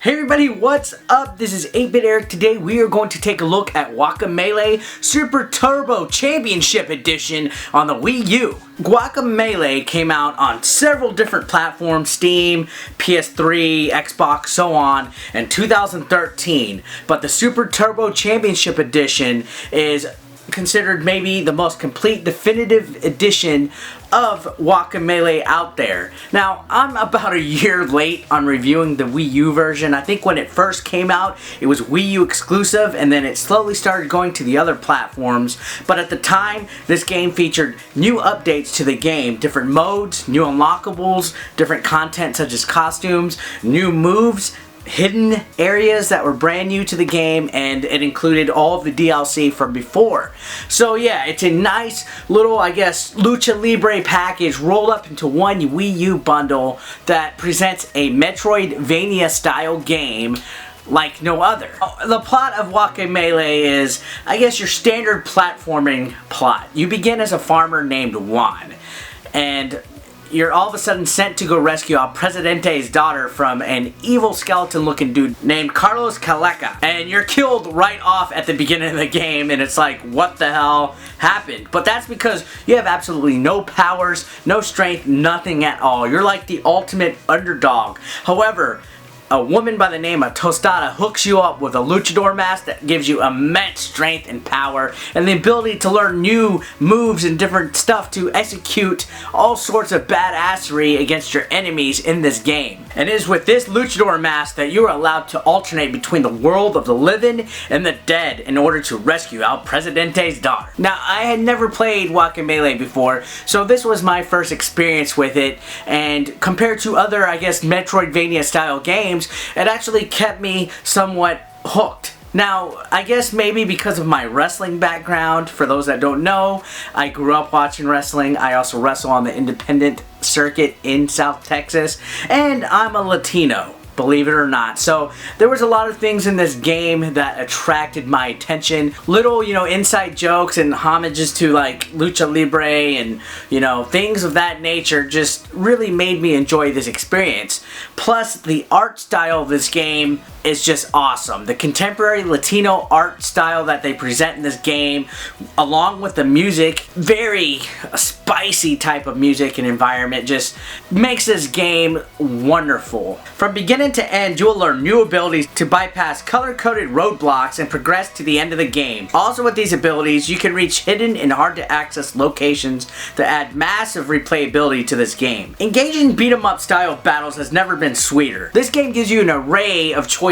Hey everybody, what's up? This is 8-Bit Eric. Today we are going to take a look at Guacamelee Super Turbo Championship Edition on the Wii U. Guacamelee came out on several different platforms, Steam, PS3, Xbox, so on, in 2013. But the Super Turbo Championship Edition is considered maybe the most complete definitive edition of Guacamelee out there. Now, I'm about a year late on reviewing the Wii U version. I think when it first came out, it was Wii U exclusive, and then it slowly started going to the other platforms. But at the time, this game featured new updates to the game, different modes, new unlockables, different content such as costumes, new moves, hidden areas that were brand new to the game, and it included all of the DLC from before. So yeah, it's a nice little, I guess, Lucha Libre package rolled up into one Wii U bundle that presents a Metroidvania style game like no other. The plot of Guacamelee is, I guess, your standard platforming plot. You begin as a farmer named Juan, and you're all of a sudden sent to go rescue El Presidente's daughter from an evil skeleton-looking dude named Carlos Caleca. And you're killed right off at the beginning of the game, and it's like, what the hell happened? But that's because you have absolutely no powers, no strength, nothing at all. You're like the ultimate underdog. However, a woman by the name of Tostada hooks you up with a luchador mask that gives you immense strength and power and the ability to learn new moves and different stuff to execute all sorts of badassery against your enemies in this game. And it is with this luchador mask that you are allowed to alternate between the world of the living and the dead in order to rescue El Presidente's daughter. Now, I had never played Guacamelee before, so this was my first experience with it, and compared to other, I guess, Metroidvania style games, it actually kept me somewhat hooked. Now, I guess maybe because of my wrestling background, for those that don't know, I grew up watching wrestling. I also wrestle on the independent circuit in South Texas, and I'm a Latino, believe it or not. So there was a lot of things in this game that attracted my attention. Little, inside jokes and homages to like Lucha Libre and, things of that nature just really made me enjoy this experience. Plus, the art style of this game is just awesome. The contemporary Latino art style that they present in this game, along with the music, very spicy type of music and environment, just makes this game wonderful. From beginning to end, you'll learn new abilities to bypass color-coded roadblocks and progress to the end of the game. Also with these abilities, you can reach hidden and hard-to-access locations that add massive replayability to this game. Engaging beat-em-up style battles has never been sweeter. This game gives you an array of choices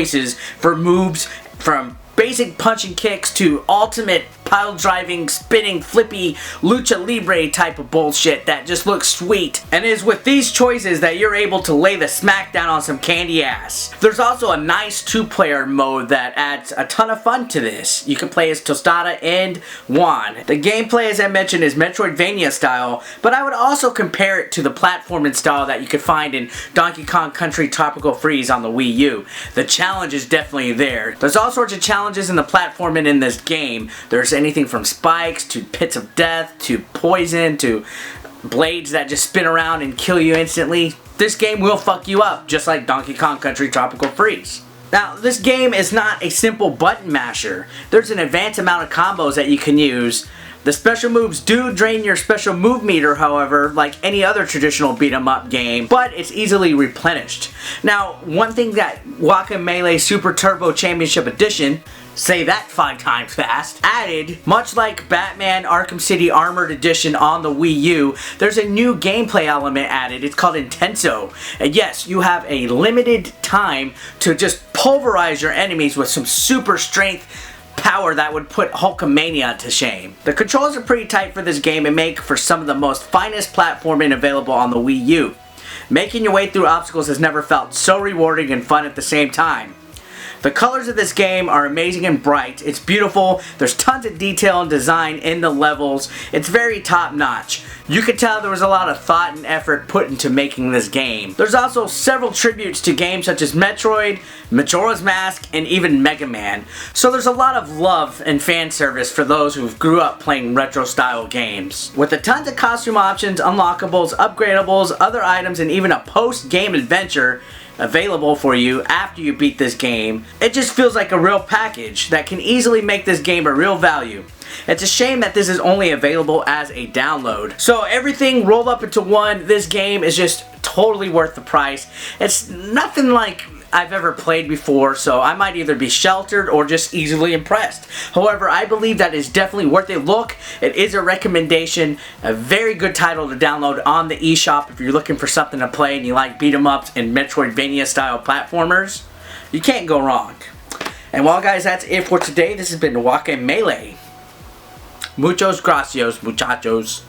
for moves, from basic punching kicks to ultimate pile driving, spinning, flippy Lucha Libre type of bullshit that just looks sweet. And it is with these choices that you're able to lay the smackdown on some candy ass. There's also a nice two-player mode that adds a ton of fun to this. You can play as Tostada and Juan. The gameplay, as I mentioned, is Metroidvania style, but I would also compare it to the platforming style that you could find in Donkey Kong Country Tropical Freeze on the Wii U. The challenge is definitely there. There's all sorts of challenges in the platforming in this game. There's anything from spikes to pits of death to poison to blades that just spin around and kill you instantly. This game will fuck you up, just like Donkey Kong Country Tropical Freeze. Now, this game is not a simple button masher. There's an advanced amount of combos that you can use. The special moves do drain your special move meter, however, like any other traditional beat-em-up game, but it's easily replenished. Now, one thing that Guacamelee Super Turbo Championship Edition, say that 5 times fast, added, much like Batman Arkham City Armored Edition on the Wii U, there's a new gameplay element added. It's called Intenso. And yes, you have a limited time to just pulverize your enemies with some super strength power that would put Hulkamania to shame. The controls are pretty tight for this game and make for some of the most finest platforming available on the Wii U. Making your way through obstacles has never felt so rewarding and fun at the same time. The colors of this game are amazing and bright. It's beautiful. There's tons of detail and design in the levels. It's very top notch. You could tell there was a lot of thought and effort put into making this game. There's also several tributes to games such as Metroid, Majora's Mask, and even Mega Man. So there's a lot of love and fan service for those who grew up playing retro style games. With a tons of costume options, unlockables, upgradables, other items, and even a post-game adventure, available for you after you beat this game. It just feels like a real package that can easily make this game a real value. It's a shame that this is only available as a download. So everything rolled up into one, this game is just totally worth the price. It's nothing like I've ever played before, so I might either be sheltered or just easily impressed. However, I believe that is definitely worth a look. It is a recommendation, a very good title to download on the eShop if you're looking for something to play and you like beat 'em ups and Metroidvania style platformers. You can't go wrong. And well guys, that's it for today. This has been Guacamelee. Muchos gracias, muchachos.